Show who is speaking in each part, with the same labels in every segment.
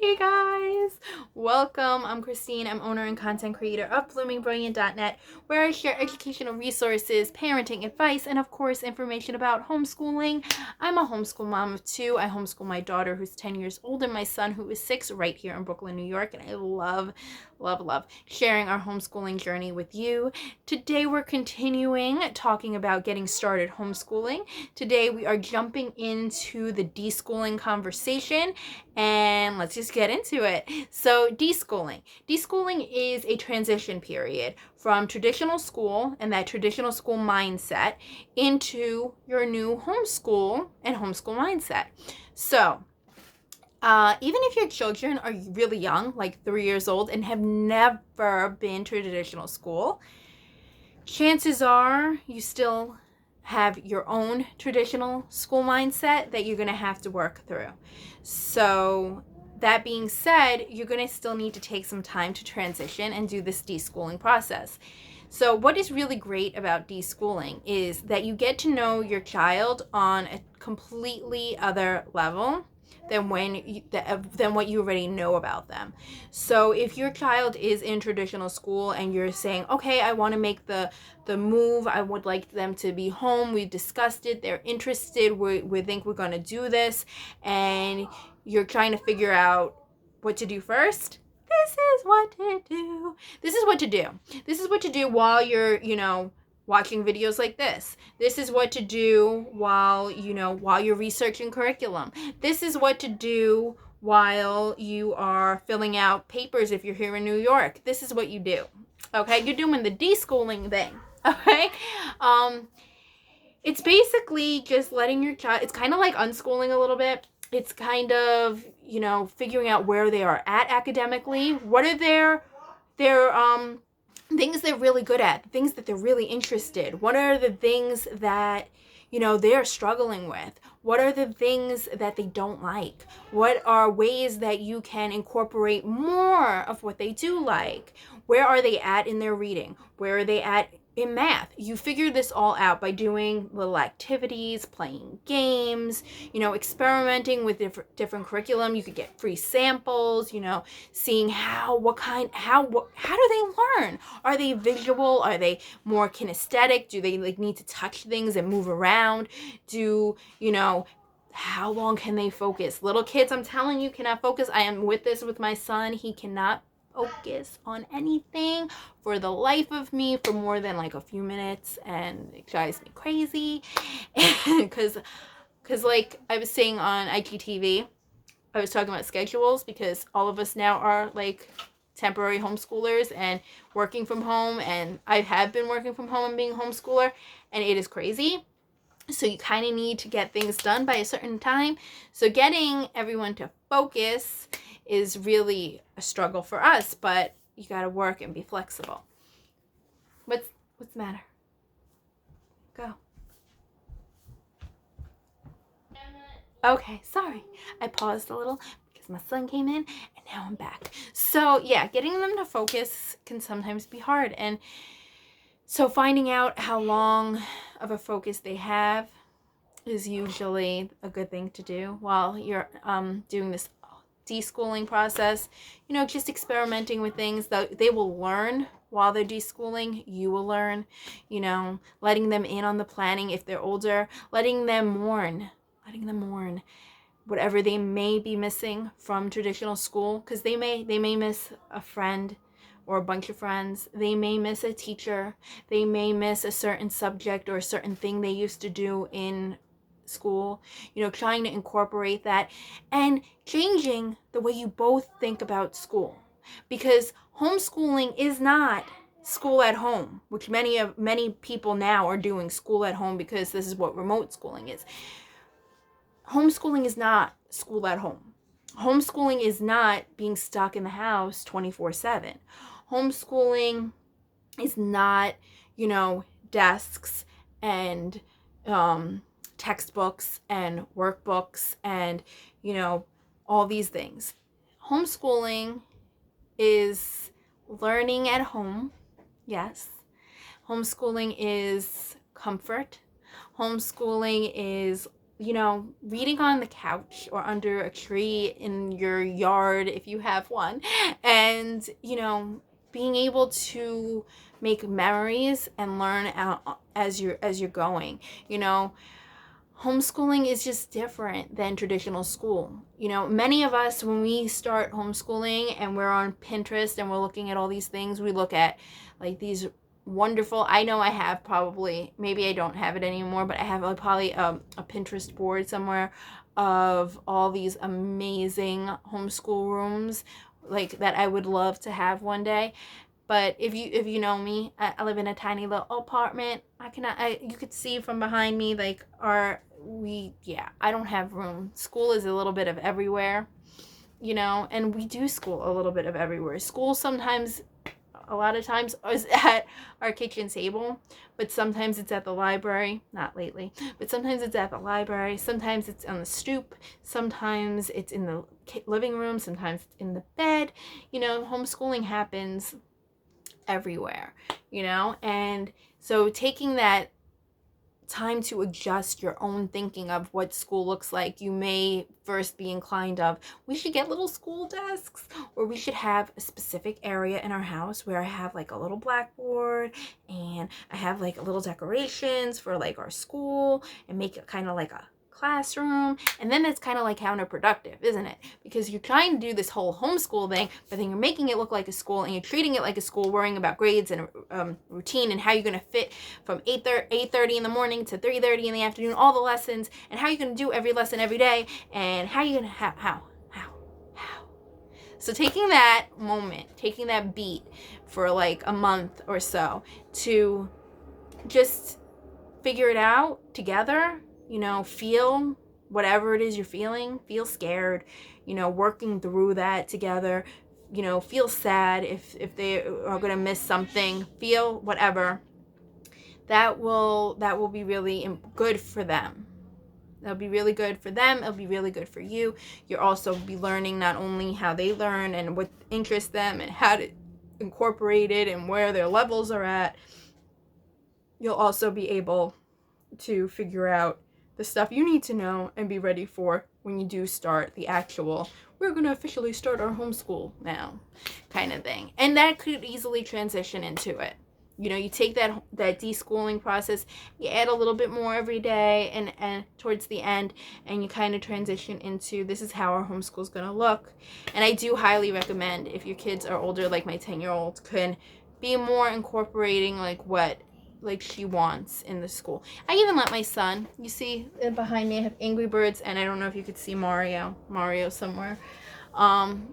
Speaker 1: Hey guys, welcome. I'm Christine. I'm owner and content creator of bloomingbrilliant.net, where I share educational resources, parenting advice, and of course information about homeschooling. I'm a homeschool mom of two. I homeschool my daughter who's 10 years old and my son who is 6 right here in Brooklyn, New York, and I love sharing our homeschooling journey with you. Today we're continuing talking about getting started homeschooling. Today we are jumping into the deschooling conversation, and let's just get into it. So deschooling. Deschooling is a transition period from traditional school and that traditional school mindset into your new homeschool and homeschool mindset. So even if your children are really young, like 3 years old, and have never been to a traditional school, chances are you still have your own traditional school mindset that you're going to have to work through. So that being said, you're going to still need to take some time to transition and do this deschooling process. So what is really great about deschooling is that you get to know your child on a completely other level than what you already know about them. So if your child is in traditional school and you're saying, okay, I want to make the move, I would like them to be home, we've discussed it, they're interested, we think we're going to do this, and you're trying to figure out what to do first, this is what to do. This is what to do while you're, watching videos like this. This is what to do while you're researching curriculum. This is what to do while you are filling out papers if you're here in New York. This is what you do. Okay? You're doing the deschooling thing. Okay? It's basically just letting your child, it's kind of like unschooling a little bit. It's kind of, figuring out where they are at academically. What are their things they're really good at, things that they're really interested. What are the things that, they're struggling with? What are the things that they don't like? What are ways that you can incorporate more of what they do like? Where are they at in their reading? Where are they at in math? You figure this all out by doing little activities, playing games, experimenting with different curriculum. You could get free samples, seeing how do they learn? Are they visual? Are they more kinesthetic? Do they need to touch things and move around? How long can they focus? Little kids, I'm telling you, cannot focus. I am with my son. He cannot focus on anything for the life of me for more than like a few minutes, and it drives me crazy because like I was saying on IGTV, I was talking about schedules, because all of us now are like temporary homeschoolers and working from home, and I have been working from home and being a homeschooler, and it is crazy. So you kind of need to get things done by a certain time. So getting everyone to focus is really a struggle for us, but you got to work and be flexible. What's the matter? Go. Okay, sorry. I paused a little because my son came in, and now I'm back. So yeah, getting them to focus can sometimes be hard. And so finding out how long of a focus they have is usually a good thing to do while you're doing this deschooling process. Just experimenting with things that they will learn while they're deschooling. You will learn, letting them in on the planning if they're older, letting them mourn whatever they may be missing from traditional school, because they may miss a friend or a bunch of friends. They may miss a teacher. They may miss a certain subject or a certain thing they used to do in school. Trying to incorporate that and changing the way you both think about school, because homeschooling is not school at home, which many people now are doing school at home because this is what remote schooling is. Homeschooling is not school at home. Homeschooling is not being stuck in the house 24/7. Homeschooling is not, desks and textbooks and workbooks and, all these things. Homeschooling is learning at home. Yes. Homeschooling is comfort. Homeschooling is reading on the couch or under a tree in your yard if you have one, and being able to make memories and learn out as you're going. Homeschooling is just different than traditional school. Many of us, when we start homeschooling and we're on Pinterest and we're looking at all these things, we look at like these wonderful, I know I have probably, maybe I don't have it anymore, but I have probably a Pinterest board somewhere of all these amazing homeschool rooms like that I would love to have one day. But if you know me, I live in a tiny little apartment. You could see from behind me, like I don't have room. School is a little bit of everywhere, and we do school a little bit of everywhere. School sometimes, a lot of times, is at our kitchen table, but sometimes it's at the library. Not lately, but sometimes it's at the library. Sometimes it's on the stoop. Sometimes it's in the living room. Sometimes it's in the bed. Homeschooling happens everywhere, and so taking that time to adjust your own thinking of what school looks like, you may first be inclined of, we should get little school desks, or we should have a specific area in our house where I have like a little blackboard and I have like little decorations for like our school and make it kind of like a classroom. And then it's kind of like counterproductive, isn't it? Because you're trying to do this whole homeschool thing, but then you're making it look like a school and you're treating it like a school, worrying about grades and routine and how you're going to fit from 8:30 in the morning to 3:30 in the afternoon, all the lessons, and how you're going to do every lesson every day, and how you're going to how. So taking that moment, taking that beat for like a month or so to just figure it out together, feel whatever it is you're feeling, feel scared, working through that together, feel sad if they are going to miss something, feel whatever. That will be really good for them. That'll be really good for them. It'll be really good for you. You'll also be learning not only how they learn and what interests them and how to incorporate it and where their levels are at. You'll also be able to figure out the stuff you need to know and be ready for when you do start the actual, we're going to officially start our homeschool now kind of thing. And that could easily transition into it. You take that deschooling process, you add a little bit more every day and towards the end, and you kind of transition into, this is how our homeschool is going to look. And I do highly recommend, if your kids are older, like my 10-year-old, can be more incorporating what she wants in the school. I even let my son, you see behind me I have Angry Birds, and I don't know if you could see Mario somewhere.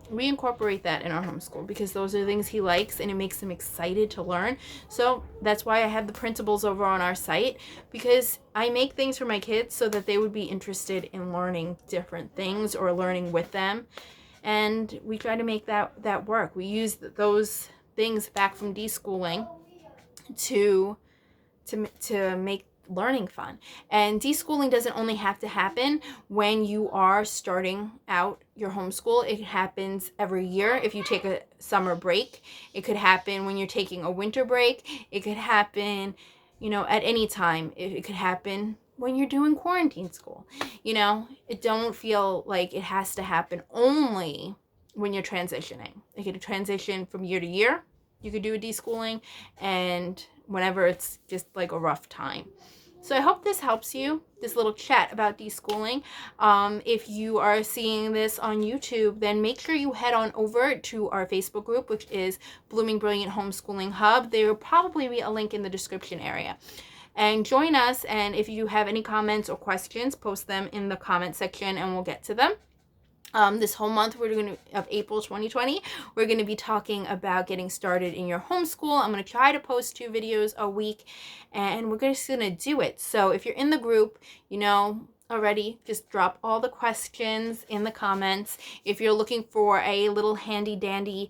Speaker 1: We incorporate that in our homeschool because those are things he likes and it makes him excited to learn. So that's why I have the printables over on our site, because I make things for my kids so that they would be interested in learning different things or learning with them. And we try to make that work. We use those things back from deschooling to make learning fun. And deschooling doesn't only have to happen when you are starting out your homeschool. It happens every year if you take a summer break. It could happen when you're taking a winter break. It could happen, at any time. It could happen when you're doing quarantine school. It don't feel like it has to happen only when you're transitioning. It could transition from year to year. You could do a deschooling, and whenever it's just like a rough time. So I hope this helps you, this little chat about deschooling. If you are seeing this on YouTube, then make sure you head on over to our Facebook group, which is Blooming Brilliant Homeschooling Hub. There will probably be a link in the description area. And join us, and if you have any comments or questions, post them in the comment section and we'll get to them. This whole month of April 2020, we're going to be talking about getting started in your homeschool. I'm going to try to post 2 videos a week, and we're just going to do it. So if you're in the group, already, just drop all the questions in the comments. If you're looking for a little handy dandy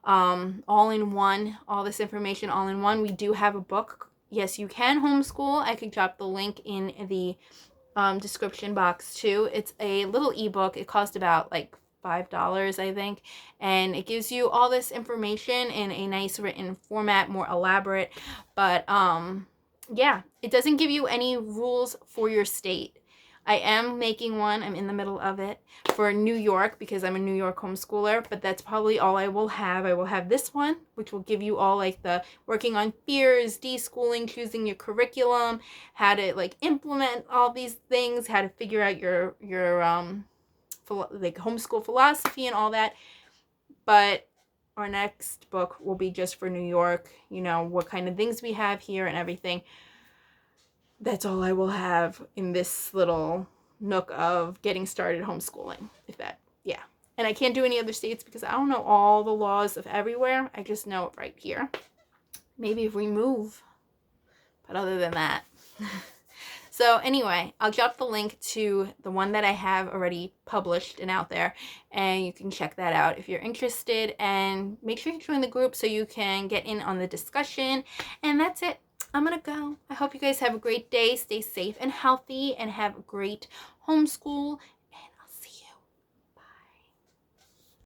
Speaker 1: all-in-one, all this information all-in-one, we do have a book. Yes, you can homeschool. I could drop the link in the description box too. It's a little ebook. It cost about like $5, I think, and it gives you all this information in a nice written format, more elaborate, but yeah, it doesn't give you any rules for your state. I am making one. I'm in the middle of it for New York because I'm a New York homeschooler, but that's probably all I will have. I will have this one, which will give you all like the working on fears, deschooling, choosing your curriculum, how to like implement all these things, how to figure out your like homeschool philosophy and all that. But our next book will be just for New York, you know, what kind of things we have here and everything. That's all I will have in this little nook of getting started homeschooling. Yeah. And I can't do any other states because I don't know all the laws of everywhere. I just know it right here. Maybe if we move. But other than that. So anyway, I'll drop the link to the one that I have already published and out there, and you can check that out if you're interested, and make sure you join the group so you can get in on the discussion. And that's it. I'm gonna go. I hope you guys have a great day. Stay safe and healthy, and have a great homeschool